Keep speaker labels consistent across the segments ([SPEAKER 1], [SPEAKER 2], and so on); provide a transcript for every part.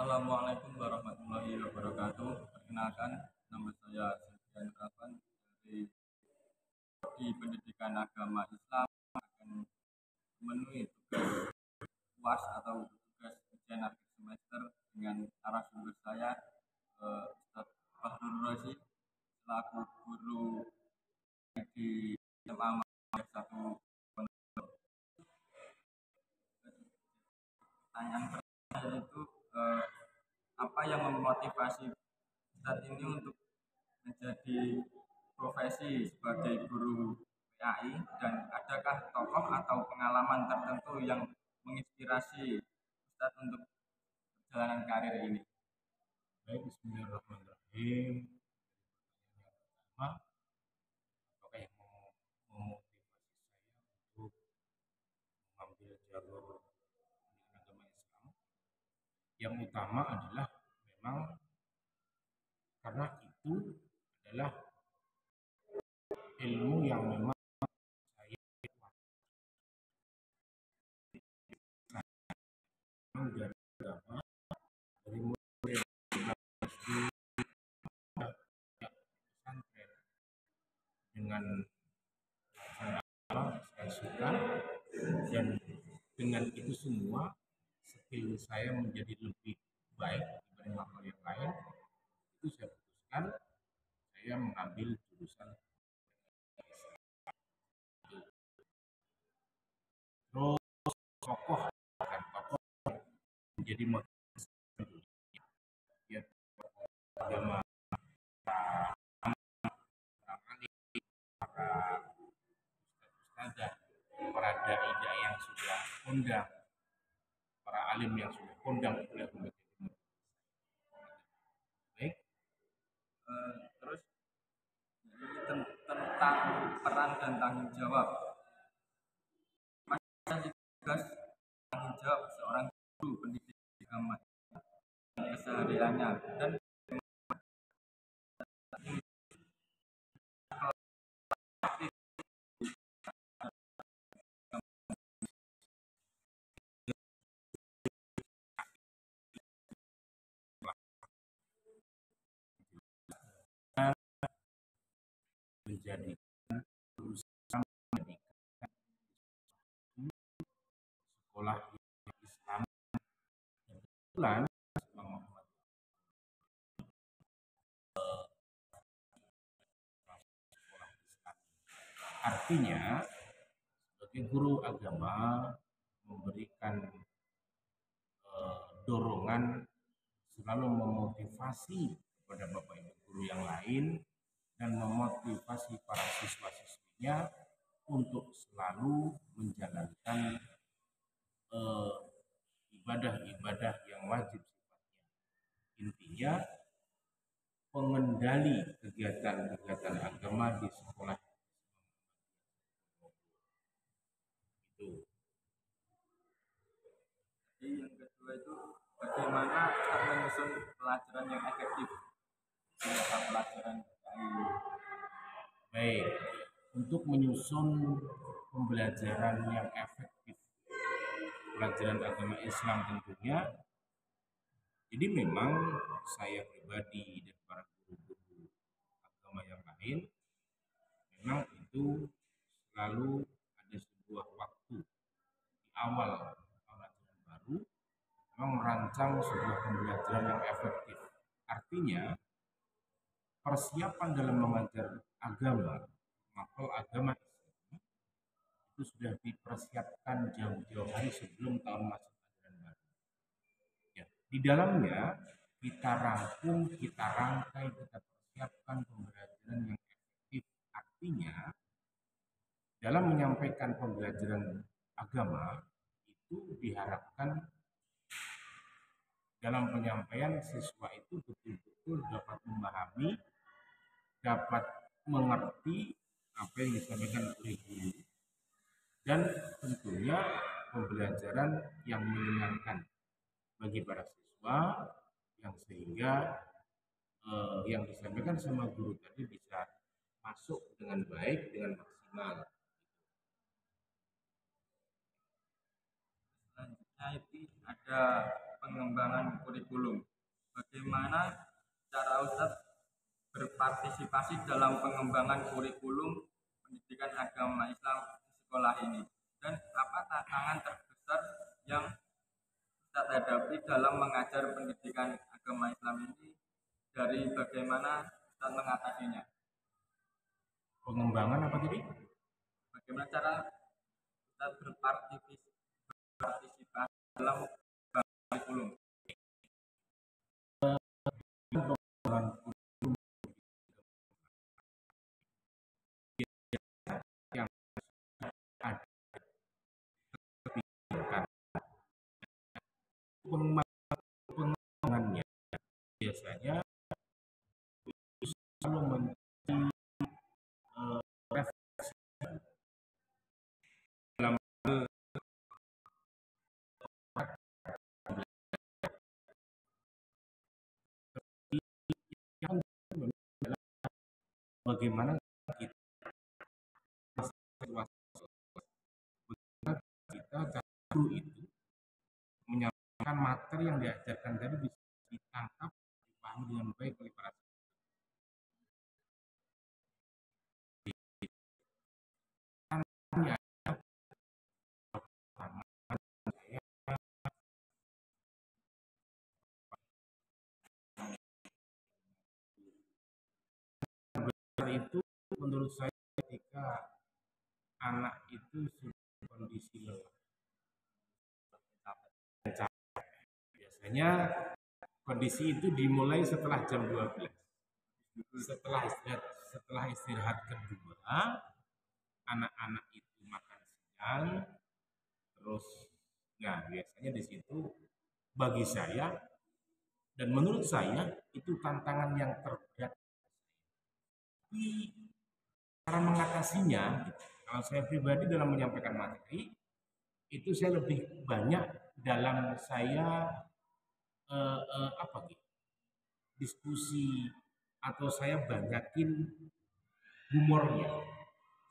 [SPEAKER 1] Assalamualaikum warahmatullahi wabarakatuh. Perkenalkan, nama saya Sofyan Ravan dari Prodi Pendidikan Agama Islam akan memenuhi tugas UAS atau tugas ujian akhir semester dengan narasumber saya Ustadz Fahrul Razi selaku guru di SMA Muhammadiyah 1. Pertanyaan pertama yaitu apa yang memotivasi Ustadz ini untuk menjadi profesi sebagai guru PAI, dan adakah tokoh atau pengalaman tertentu yang menginspirasi Ustadz untuk perjalanan karir ini?
[SPEAKER 2] Baik, bismillahirrahmanirrahim. Pertama, apakah yang memotivasi saya untuk mengambil jalur pendidikan agama Islam? Yang utama adalah memang karena itu adalah ilmu yang memang saya dari agama, dari mulai pesantren dengan saya suka, dan dengan itu semua skill saya menjadi lebih baik dibanding hal yang lain. Itu saya putuskan saya mengambil jurusan terus tokoh menjadi motivasi ya, agama para ustazah, para dai yang sudah kondang, para alim yang sudah kondang itu yang menjadi motivasi. Baik.
[SPEAKER 1] Terus tentang peran dan tanggung jawab, tugas tanggung jawab seorang guru pendidik agama kesehariannya, dan
[SPEAKER 2] Menjadikan urusan pendidikan sekolah Islam dan kebetulan sekolah Islam. Artinya sebagai guru agama memberikan dorongan, selalu memotivasi kepada Bapak Ibu guru yang lain dan memotivasi para siswa-siswinya untuk selalu menjalankan ibadah-ibadah yang wajib sifatnya. Intinya pengendali kegiatan-kegiatan agama di sekolah itu.
[SPEAKER 1] jadi yang kedua itu bagaimana kita menyusun pelajaran yang efektif serta pelajaran PAI.
[SPEAKER 2] Baik, untuk menyusun pembelajaran yang efektif pelajaran agama Islam tentunya, jadi memang saya pribadi dan para guru-guru agama yang lain memang itu selalu ada sebuah waktu di awal tahun ajaran baru memang merancang sebuah pembelajaran yang efektif. Artinya persiapan dalam mengajar agama, mapel agama Islam itu sudah dipersiapkan jauh-jauh hari sebelum tahun masuk ajaran baru. Ya, di dalamnya kita rangkum, kita rangkai, kita persiapkan pembelajaran yang efektif. Artinya dalam menyampaikan pembelajaran agama itu diharapkan dalam penyampaian siswa itu betul-betul dapat memahami, dapat mengerti apa yang disampaikan oleh guru, dan tentunya pembelajaran yang menyenangkan bagi para siswa, yang sehingga yang disampaikan sama guru tadi bisa masuk dengan baik, dengan maksimal.
[SPEAKER 1] Selanjutnya itu ada pengembangan kurikulum. Bagaimana cara Ustadz berpartisipasi dalam pengembangan kurikulum pendidikan agama Islam di sekolah ini, dan apa tantangan terbesar yang Ustadz hadapi dalam mengajar pendidikan agama Islam ini, dari bagaimana Ustadz mengatasinya.
[SPEAKER 2] Pengembangan apa tadi?
[SPEAKER 1] Bagaimana cara Ustadz berpartisipasi dalam kurikulum.
[SPEAKER 2] Yang ada pengembangannya biasanya selalu menjadi refleksi dalam yang bagaimana kita guru itu menyampaikan materi yang diajarkan tadi bisa ditangkap, dipahami dengan baik oleh para itu. Menurut saya ketika anak itu sudah kondisi lelah, biasanya kondisi itu dimulai setelah jam 12, setelah istirahat kedua, anak-anak itu makan siang, terus nah biasanya di situ bagi saya dan menurut saya itu tantangan yang terberat. Tapi cara mengatasinya, kalau saya pribadi dalam menyampaikan materi itu saya lebih banyak dalam saya diskusi, atau saya banyakin humornya,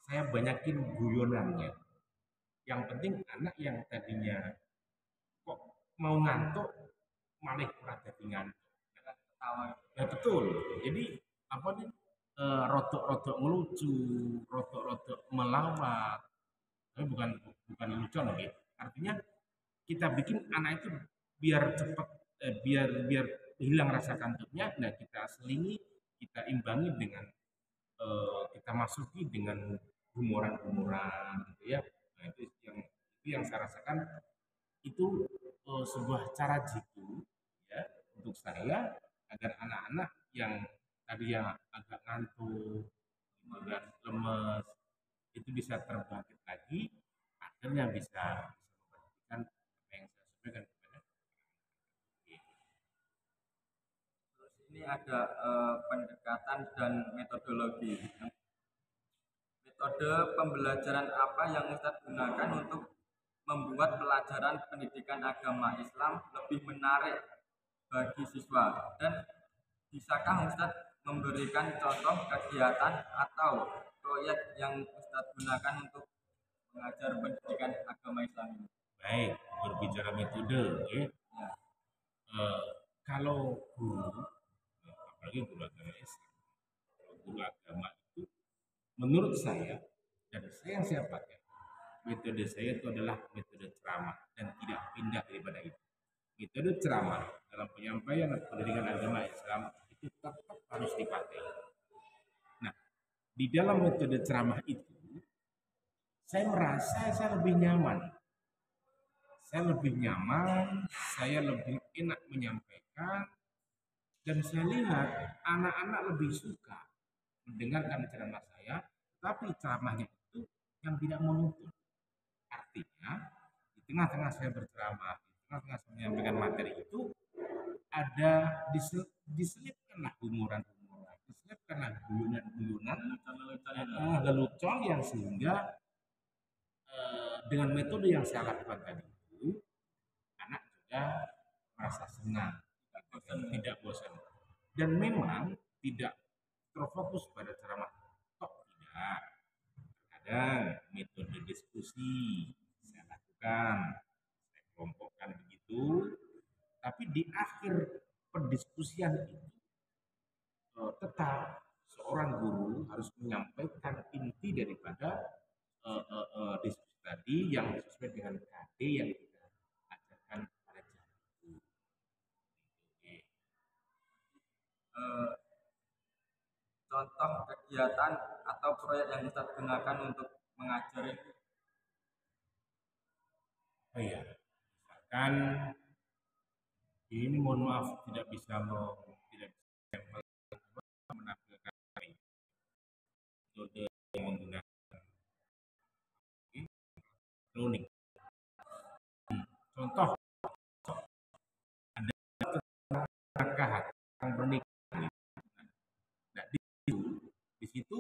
[SPEAKER 2] saya banyakin guyonannya. Yang penting anak yang tadinya kok mau ngantuk malah kurang jadi ngantuk. Ya betul. Jadi apa nih, rotok-rotok melucu, rotok-rotok melawak. Tapi bukan lucu lagi. Artinya kita bikin anak itu biar cepat, biar hilang rasa kantuknya. Nah kita selingi, kita imbangi dengan kita masuki dengan humoran-humoran gitu ya. Nah itu yang saya rasakan itu sebuah cara jitu ya untuk saya agar anak-anak yang tadi yang agak ngantuk dan lemes itu bisa terbangkit lagi, akhirnya bisa memperhatikan apa yang saya sampaikan kepada.
[SPEAKER 1] Terus ini ada pendekatan dan metodologi. Metode pembelajaran apa yang Ustadz gunakan untuk membuat pelajaran pendidikan agama Islam lebih menarik bagi siswa, dan bisakah Ustadz memberikan contoh kegiatan atau proyek yang Ustadz gunakan untuk mengajar pendidikan agama Islam ini?
[SPEAKER 2] Baik, berbicara metode, ya. Kalau guru, apalagi guru agama Islam, guru agama itu, menurut saya dan saya yang saya pakai, metode saya itu adalah metode ceramah dan tidak pindah daripada itu. Metode ceramah dalam penyampaian pendidikan agama Islam itu tetap harus dipakai. Nah, di dalam metode ceramah itu, saya merasa saya lebih nyaman. Saya lebih nyaman, saya lebih enak menyampaikan, dan saya lihat anak-anak lebih suka mendengarkan ceramah saya, tapi ceramahnya itu yang tidak monoton. Artinya, di tengah-tengah saya berceramah, di tengah-tengah saya menyampaikan materi itu, ada diselipkanlah humuran-humuran, diselipkanlah guyonan-guyonan, lelucon yang sehingga dengan metode yang saya lakukan tadi itu, anak juga merasa senang, tidak bosan, dan memang tidak terfokus pada ceramah. Kok tidak? Kadang metode diskusi saya lakukan, saya kelompokkan begitu, Tapi di akhir pendiskusian itu tetap seorang guru harus menyampaikan inti daripada diskusi tadi yang sesuai dengan KD yang kita ajarkan pada jam itu.
[SPEAKER 1] Eh, Contoh kegiatan atau proyek yang kita gunakan untuk mengajar itu.
[SPEAKER 2] Oh iya, misalkan ini mohon maaf tidak bisa menampilkan metode yang menggunakan cloning. Contoh ada pernikahan yang pernikahan. Nah, di situ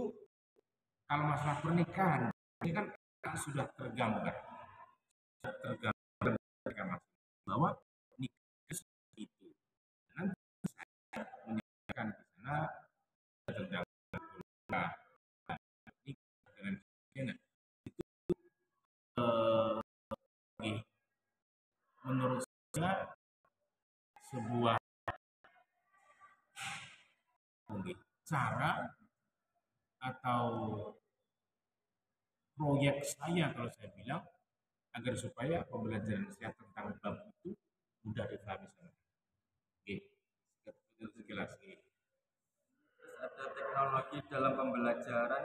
[SPEAKER 2] kalau masalah pernikahan ini kan sudah tergambar bahwa nikah itu nanti saya menyatakan di sana tentang nikah dengan kemungkinan itu menurut saya sebuah cara atau proyek saya kalau saya bilang agar supaya pembelajaran saya tentang bab itu mudah dipahami sama. Oke, sekilas ini.
[SPEAKER 1] Terus ada teknologi dalam pembelajaran,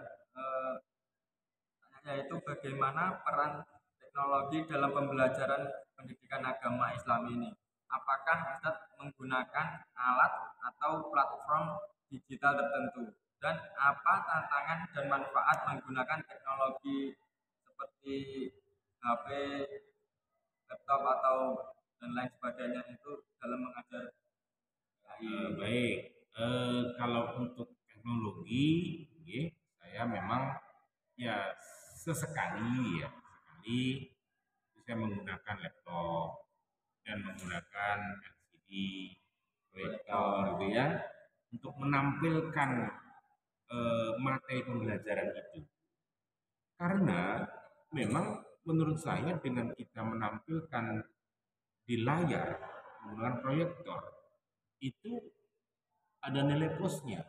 [SPEAKER 1] yaitu bagaimana peran teknologi dalam pembelajaran pendidikan agama Islam ini. Apakah Ustadz menggunakan alat atau platform digital tertentu? Dan apa tantangan dan manfaat menggunakan teknologi seperti HP, laptop atau dan lain sebagainya itu dalam mengajar AI?
[SPEAKER 2] Baik, kalau untuk teknologi, saya memang ya sesekali saya menggunakan laptop dan menggunakan LCD proyektor gitu ya untuk menampilkan materi pembelajaran itu. Karena memang menurut saya dengan kita menampilkan di layar menggunakan proyektor itu ada nilai plusnya,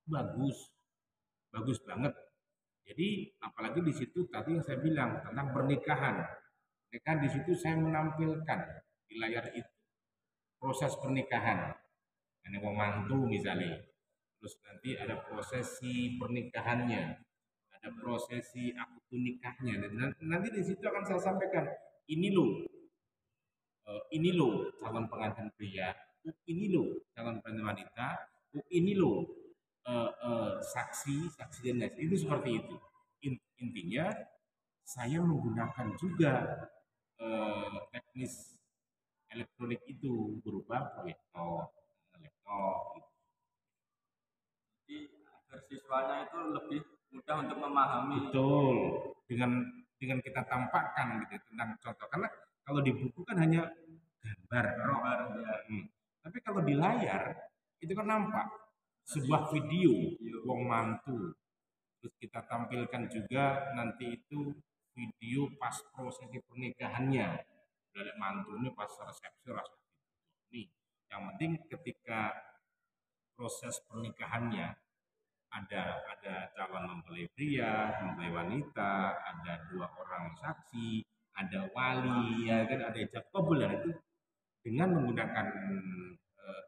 [SPEAKER 2] bagus, bagus banget. Jadi apalagi di situ tadi yang saya bilang tentang pernikahan, di situ saya menampilkan di layar itu proses pernikahan, ini mau mantu misalnya, terus nanti ada prosesi pernikahannya, ada prosesi akad nikahnya, dan nanti di situ akan saya sampaikan ini loh calon pengantin pria, ini loh calon pengantin wanita, ini loh saksi dan lain itu seperti itu. Intinya saya menggunakan juga teknis elektronik itu berupa proyektor, laptop.
[SPEAKER 1] Jadi agar siswanya itu lebih mudah untuk memahami.
[SPEAKER 2] Betul, dengan kita tampakkan gitu tentang contoh, karena kalau di buku kan hanya gambar,
[SPEAKER 1] Ya.
[SPEAKER 2] Tapi kalau di layar itu kan nampak sebuah video wong mantu, terus kita tampilkan juga nanti itu video pas prosesi pernikahannya dari mantu ini pas resepsi ini. Yang penting ketika proses pernikahannya ada calon mempelai pria, mempelai wanita, ada 2 orang saksi, ada wali, ya kan, ada ijab kabul, itu dengan menggunakan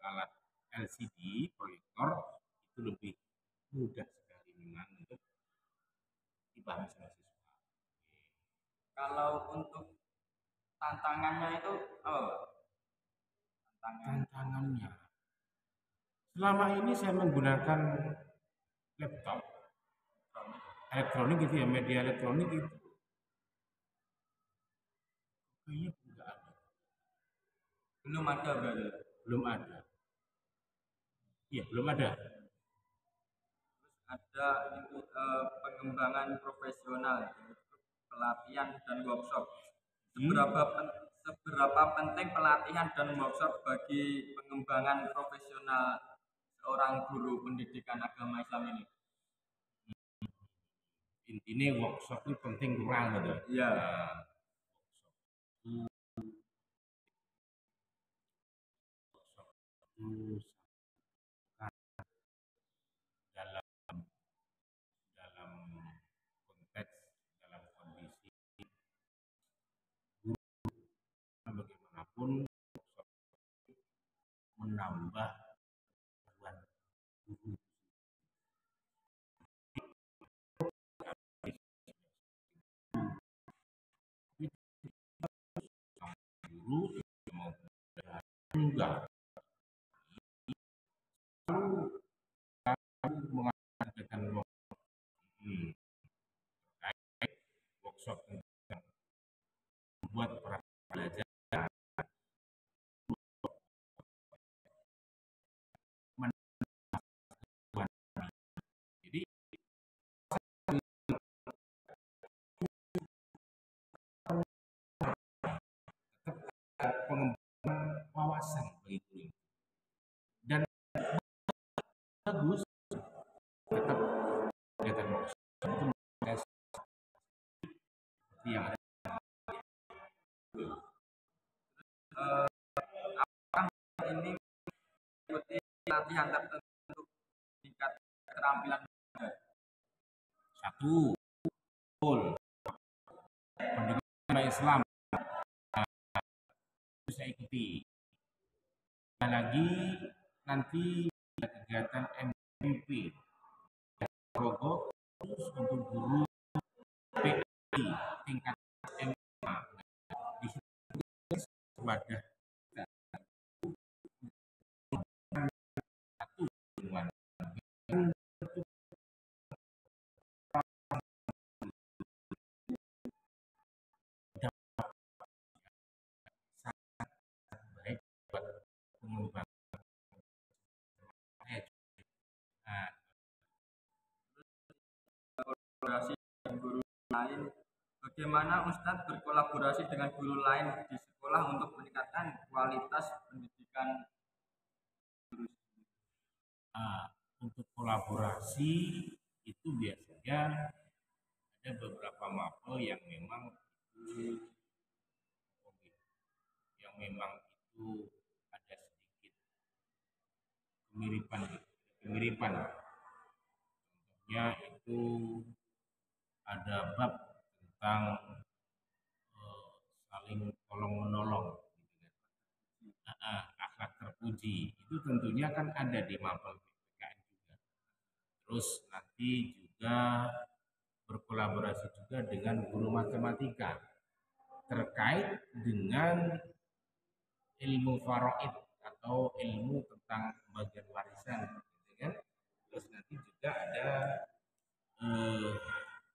[SPEAKER 2] alat LCD proyektor itu lebih mudah sekali memang untuk dipahami sama siswa.
[SPEAKER 1] Kalau untuk tantangannya itu
[SPEAKER 2] Tantangannya selama ini saya menggunakan laptop elektronik gitu ya, media elektronik itu kayaknya tidak ada.
[SPEAKER 1] belum ada berarti.
[SPEAKER 2] Belum ada. Iya, belum ada.
[SPEAKER 1] Terus ada itu pengembangan profesional, pelatihan dan workshop. Seberapa penting pelatihan dan workshop bagi pengembangan profesional seorang guru pendidikan agama Islam ini?
[SPEAKER 2] Intinya workshop itu penting kurang gitu.
[SPEAKER 1] Iya.
[SPEAKER 2] Workshop itu dalam dalam konteks dalam kondisi guru bagaimanapun menambah beban guru guru maupun enggak mengadakan workshop tentang membuat para pelajar jadi pengembangan wawasan bagi guru dan bagus tetap kegiatan workshop itu seperti yang ada
[SPEAKER 1] apakah ini mengikuti latihan tertentu tingkat keterampilan
[SPEAKER 2] satu betul pendidikan Islam itu saya ikuti lagi nanti kegiatan MVP logo khusus untuk guru PI tingkat SMA di situ wadah satu hubungan baik buat pengembangan
[SPEAKER 1] kolaborasi dengan guru lain. Bagaimana Ustadz berkolaborasi dengan guru lain di sekolah untuk meningkatkan kualitas pendidikan guru?
[SPEAKER 2] Untuk kolaborasi itu biasanya ada beberapa mapel yang memang itu ada sedikit kemiripan. Contohnya itu ada bab tentang saling tolong menolong, akhlak terpuji. Itu tentunya kan ada di mapel PPKN juga. Terus nanti juga berkolaborasi juga dengan guru matematika terkait dengan ilmu faraid atau ilmu tentang pembagian warisan, gitu kan? Terus nanti juga ada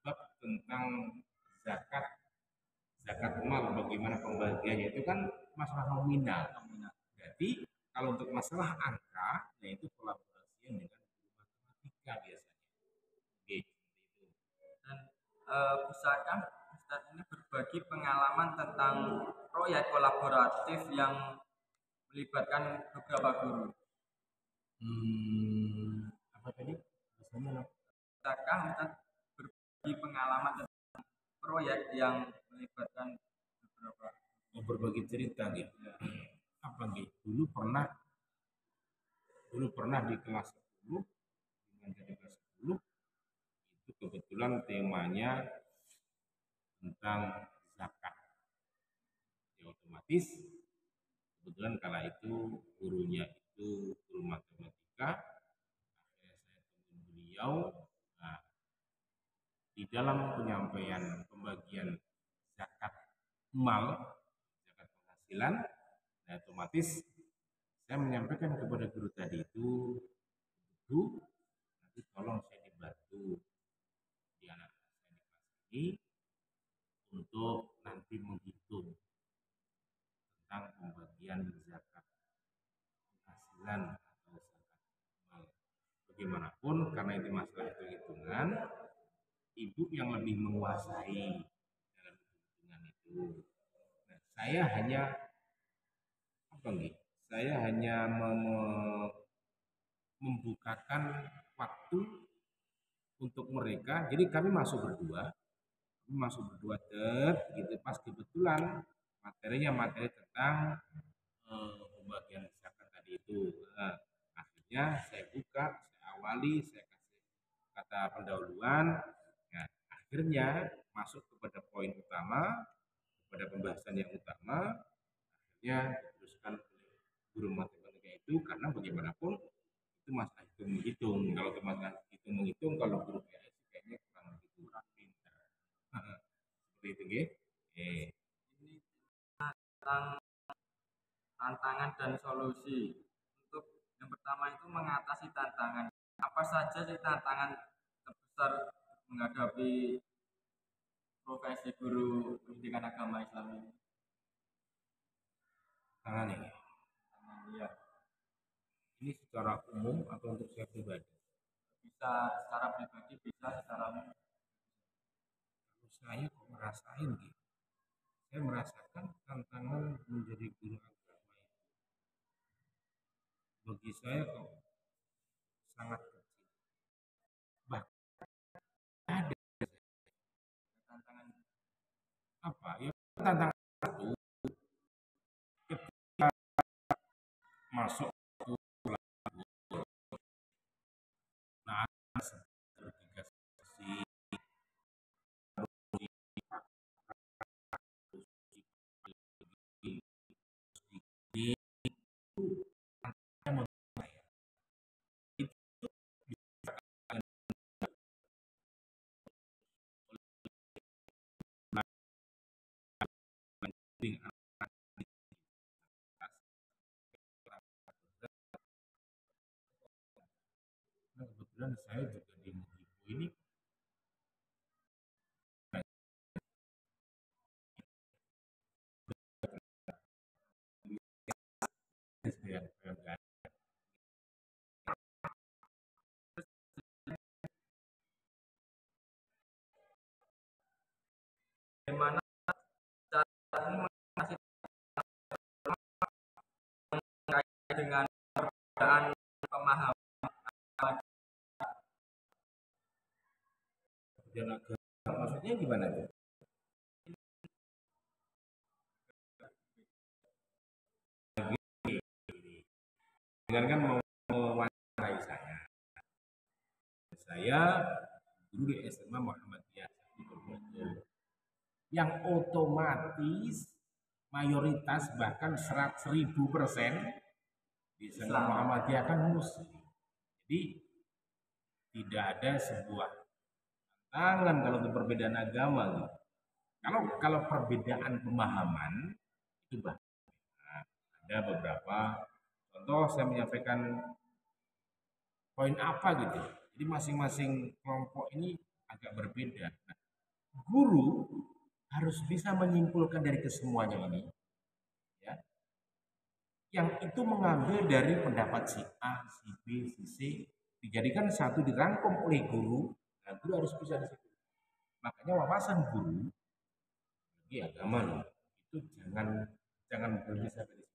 [SPEAKER 2] bab tentang zakat mal, bagaimana pembagiannya, itu kan masalah nominal. Jadi kalau untuk masalah angka, nah itu kolaborasi dengan guru matematika biasanya. Oke, seperti itu.
[SPEAKER 1] Dan bisakah Ustadz ini berbagi pengalaman tentang proyek kolaboratif yang melibatkan beberapa guru?
[SPEAKER 2] Apa tadi? Bisakah
[SPEAKER 1] Ustadz berbagi pengalaman tentang proyek yang melibatkan beberapa
[SPEAKER 2] berbagi cerita gitu. Apa gitu? Dulu pernah di kelas 10 dengan dari kelas 10 itu kebetulan temanya tentang zakat. Ya otomatis kebetulan kala itu gurunya itu guru matematika. Akhirnya saya temui beliau. Nah, di dalam penyampaian pembagian zakat mal, zakat penghasilan, nah otomatis saya menyampaikan kepada guru tadi itu, Bu, nanti tolong saya dibantu di anak saya di kelas ini untuk nanti menghitung tentang pembagian zakat penghasilan atau zakat mal. Bagaimanapun karena itu masalah hitung-hitungan, ibu yang lebih menguasai dalam hitung-hitungan itu. Nah, saya hanya membukakan waktu untuk mereka. Jadi kami masuk berdua gitu, pas kebetulan materi tentang pembagian zakat tadi gitu. Nah, akhirnya saya buka, saya awali, saya kasih kata pendahuluan. Nah, akhirnya masuk kepada poin utama, pada pembahasan yang utama. Akhirnya diteruskan oleh guru matematika itu, karena bagaimanapun itu masalah hitung menghitung. Kalau masalah hitung menghitung, kalau guru PAS kayaknya kurang begitu pintar. Seperti itu, nggih.
[SPEAKER 1] Ini tentang tantangan dan solusi. Untuk yang pertama itu mengatasi tantangan. Apa saja sih tantangan terbesar menghadapi profesi guru pendidikan agama Islam ini?
[SPEAKER 2] Tangan ini.
[SPEAKER 1] Ya,
[SPEAKER 2] Ini secara umum atau untuk saya pribadi?
[SPEAKER 1] bisa secara pribadi, bisa secara umum.
[SPEAKER 2] Kalau saya kok ngerasain gitu. Saya merasakan tantangan menjadi guru agama itu bagi saya kok sangat kecil. Bahkan ada
[SPEAKER 1] Tantangan
[SPEAKER 2] apa ya, tantangan satu ketika masuk ke nah tiga sesi kebetulan saya juga di Muhibu ini
[SPEAKER 1] bagaimana cara mengatasi dengan perbedaan pemahaman
[SPEAKER 2] dan agama, maksudnya gimana tuh? Dengan kan mau mewawancarai saya guru di SMA Muhammadiyah yang otomatis mayoritas bahkan 1000% di SMA Muhammadiyah kan muslim. Jadi tidak ada sebuah tantangan kalau untuk perbedaan agama gitu. Kalau perbedaan pemahaman itu banyak. Ada beberapa contoh saya menyampaikan poin apa gitu. Jadi masing-masing kelompok ini agak berbeda. Nah, guru harus bisa menyimpulkan dari kesemuanya ini, ya, yang itu mengambil dari pendapat si A, si B, si C, dijadikan satu dirangkum oleh guru. Nah, guru harus bisa di situ. Makanya wawasan guru bagi agama loh, itu jangan jangan berhenti sampai di situ.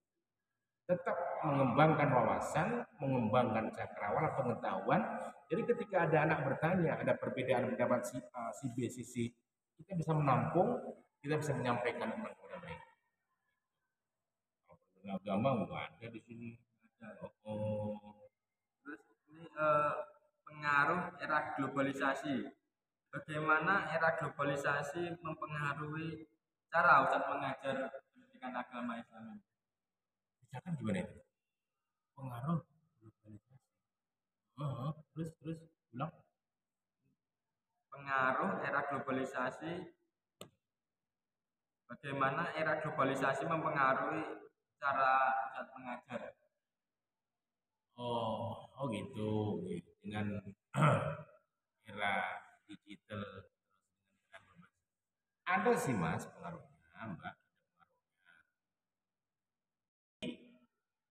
[SPEAKER 2] Tetap mengembangkan wawasan, mengembangkan cakrawala pengetahuan. Jadi ketika ada anak bertanya, ada perbedaan pendapat si A, si B, si C, kita bisa menampung, kita bisa menyampaikan kepada mereka. Kalau agama nggak ada di sini.
[SPEAKER 1] Terus ini pengaruh era globalisasi. Bagaimana era globalisasi mempengaruhi cara Ustadz mengajar pendidikan agama Islam ini?
[SPEAKER 2] Misalkan gimana itu? Pengaruh globalisasi. Terus ulang.
[SPEAKER 1] Pengaruh era globalisasi. Bagaimana era globalisasi mempengaruhi cara Ustadz mengajar?
[SPEAKER 2] Oh gitu. Dengan era digital ada sih mas pengaruhnya, mbak.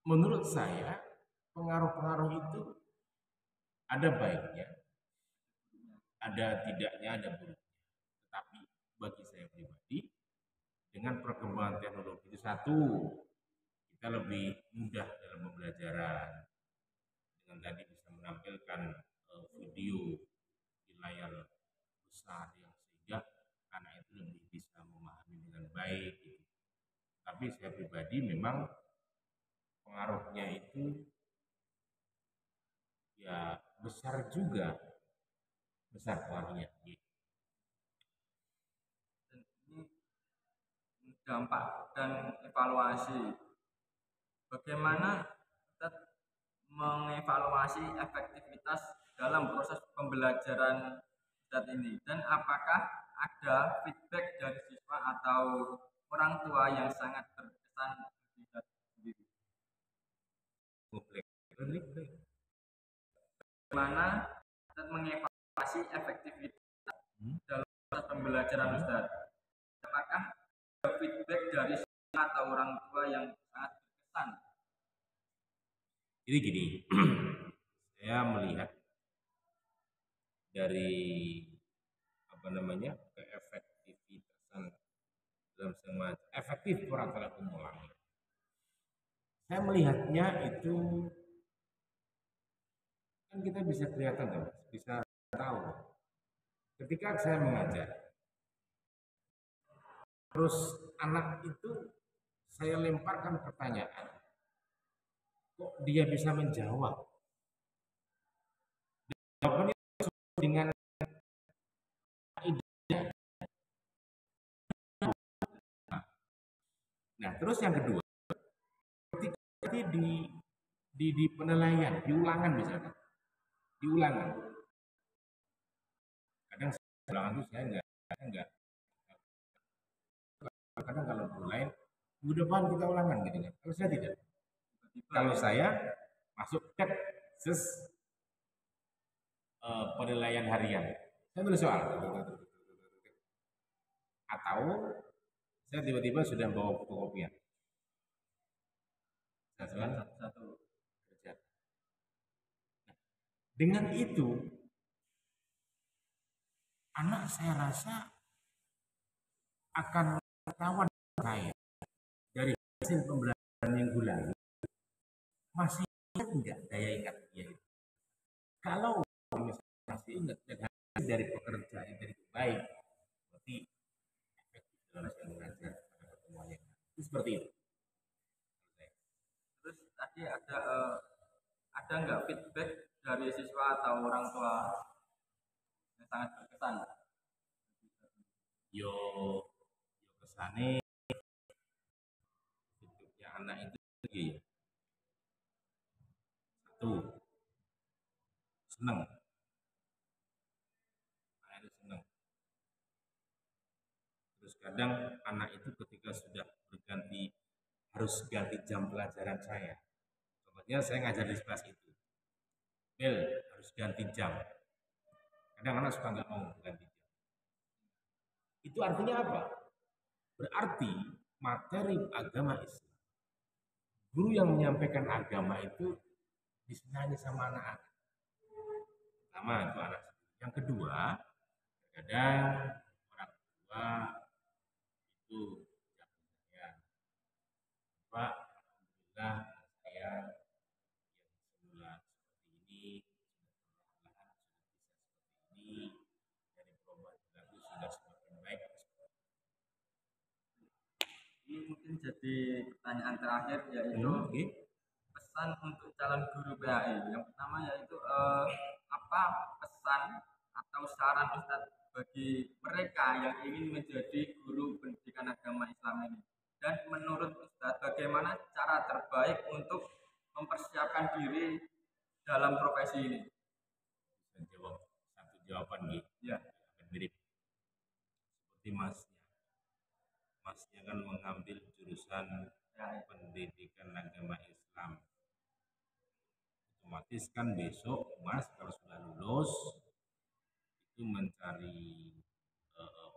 [SPEAKER 2] Menurut saya pengaruh-pengaruh itu ada baiknya, ada tidaknya, ada buruknya. Tetapi bagi saya pribadi, dengan perkembangan teknologi itu satu, kita lebih mudah dalam pembelajaran. Dengan tadi bisa menampilkan video di layar besar yang sehingga anak itu lebih bisa memahami dengan baik. Gitu. Tapi saya pribadi memang pengaruhnya itu ya besar juga, besar pengaruhnya.
[SPEAKER 1] Dan ini dampak dan evaluasi. Bagaimana kita mengevaluasi efektivitas dalam proses pembelajaran saat ini, dan apakah ada feedback dari siswa atau orang tua yang sangat berkesan di saat sendiri? Bagaimana kita mengevaluasi efektivitas dalam proses pembelajaran Ustaz? Apakah ada feedback dari siswa atau orang tua yang sangat berkesan?
[SPEAKER 2] Jadi gini, saya melihat dari keefektivitasan dalam semua efektif orang telah mengulangi. Saya melihatnya itu kan kita bisa kelihatan kan, bisa tahu. Ketika saya mengajar, terus anak itu saya lemparkan pertanyaan, kok dia bisa menjawab? Jawabannya dengan ide. Nah, terus yang kedua, ketika di penilaian, di ulangan misalkan, di ulangan. Kadang ulangan itu saya enggak. Kadang kalau lain, minggu depan kita ulangan gitu kan. Kalau saya tidak. Kalau saya masuk cek penilaian harian, saya tulis soal. Atau saya tiba-tiba sudah bawa fotokopian. Satu. Dengan itu, anak saya rasa akan ketahuan saya dari hasil pembelajaran minggu lalu masih enggak daya ingat dia. Kalau masih ingat dari pekerjaan yang dari baik, berarti efektif dalam mengajar pada pertemuannya. Itu seperti itu.
[SPEAKER 1] Terus tadi ada nggak feedback dari siswa atau orang tua yang sangat berkesan?
[SPEAKER 2] Yo kesane hidupnya anak itu ya. Satu, senang. Terus kadang anak itu ketika sudah harus ganti jam pelajaran saya. Contohnya saya ngajar di kelas itu. Bel, harus ganti jam. Kadang anak suka nggak mau ganti jam. Itu artinya apa? Berarti materi agama Islam, guru yang menyampaikan agama itu disenangi sama anak-anak. Pertama itu anak. Yang kedua, kadang orang tua itu saya, Pak, alhamdulillah saya yang semula seperti ini sudah bisa seperti ini, dari perubahan perilaku sudah semakin baik.
[SPEAKER 1] Ini mungkin jadi pertanyaan terakhir, yaitu pesan untuk calon guru PAI. Yang pertama yaitu apa pesan atau saran Ustaz bagi mereka yang ingin menjadi guru pendidikan agama Islam ini? Dan menurut Ustaz, bagaimana cara terbaik untuk mempersiapkan diri dalam profesi ini?
[SPEAKER 2] Saya jawab satu jawaban gitu.
[SPEAKER 1] Ya.
[SPEAKER 2] Mirip seperti masnya kan mengambil jurusan pendidikan agama Islam. Otomatis kan besok mas kalau sudah lulus itu mencari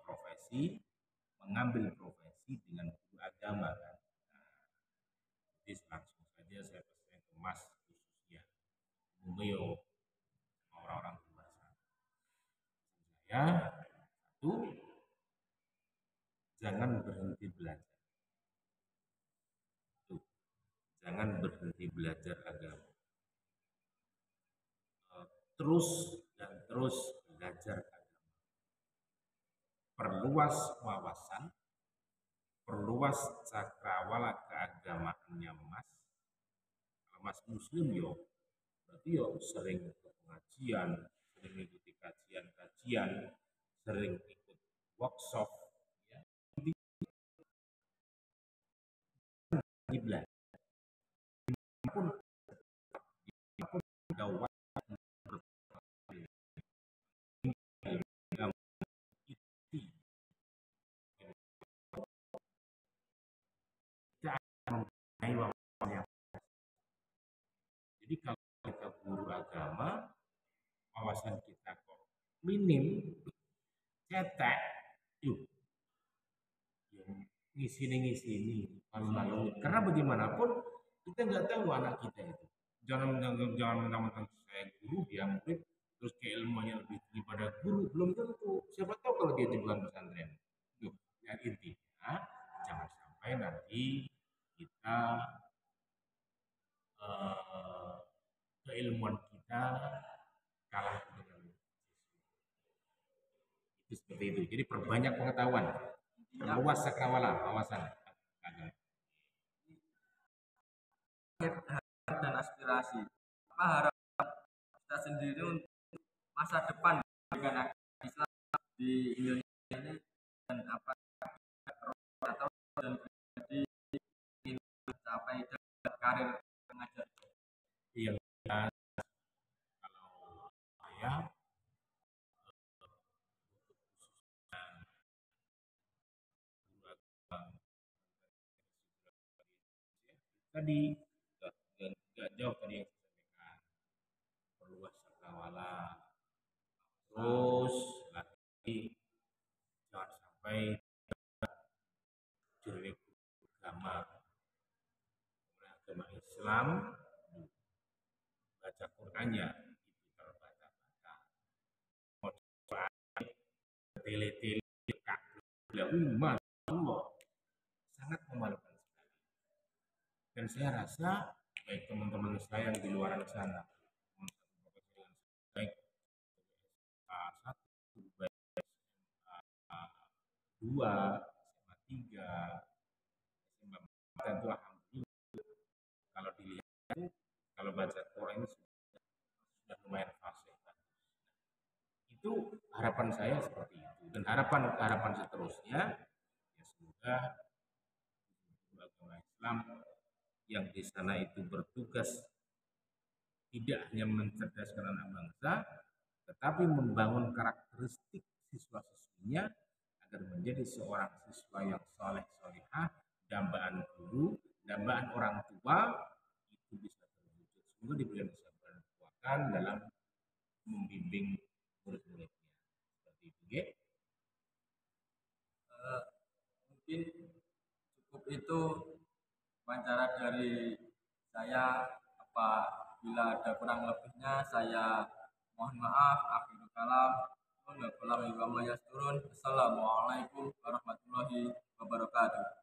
[SPEAKER 2] profesi, mengambil profesi dengan guru agama kan. Jadi langsung saja saya pesan ke mas khususnya umumnya orang-orang dewasa. Saya satu, jangan berhenti belajar. Jangan berhenti belajar agama. Terus dan terus belajar agama. Perluas wawasan, perluas cakrawala keagamaannya mas, Mas Muslim yo berarti yo sering ke pengajian, sering mengikuti kajian-kajian, sering ikut workshop, ya. Belajar pun ada waktu kita mempunyai waktu yang. Jadi kalau kita guru agama, wawasan kita kok minim, cetek, yuk, yang ngisi malu-malu. Karena bagaimanapun kita nggak tahu anak kita itu. Jangan mentang-mentang saya guru, dia murid, terus keilmuannya lebih tinggi pada guru, belum tentu. Siapa tahu kalau dia di bulan pesantren. Tuh, yang intinya jangan sampai nanti kita keilmuan kita kalah dengan itu, seperti itu. Jadi perbanyak pengetahuan, perluas cakrawala wawasan.
[SPEAKER 1] Harapan dan aspirasi. Apa harapan kita sendiri untuk masa depan dengan agama Islam di Indonesia ini, dan apa atau dan pribadi ingin mencapai dalam karir mengajar?
[SPEAKER 2] Yang jelas, kalau saya tadi nggak jauh tadi yang saya sampaikan, perluas cakrawala, terus lagi jangan sampai jelek agama Islam, baca Qurannya itu terbaca-baca, tele-tele, umat Allah sangat memalukan sekali. Dan saya rasa baik teman-teman saya yang di luar sana, baik SMA 1, baik SMA 2, SMA 3, SMA 4, tentu alhamdulillah kalau dilihat, kalau baca Quran ini sudah lumayan fasih. Itu harapan saya seperti itu, dan harapan seterusnya ya semoga agama Islam yang di sana itu bertugas tidak hanya mencerdaskan anak bangsa, tetapi membangun karakteristik siswa-siswinya agar menjadi seorang siswa yang soleh solehah, dambaan guru, dambaan orang tua, itu bisa terwujud. Semoga diberikan kesabaran dan kekuatan dalam membimbing murid-muridnya. Seperti itu, ya.
[SPEAKER 1] Mungkin cukup itu wawancara dari saya. Apabila ada kurang lebihnya, saya mohon maaf. Akhirul kalam. Assalamualaikum warahmatullahi wabarakatuh.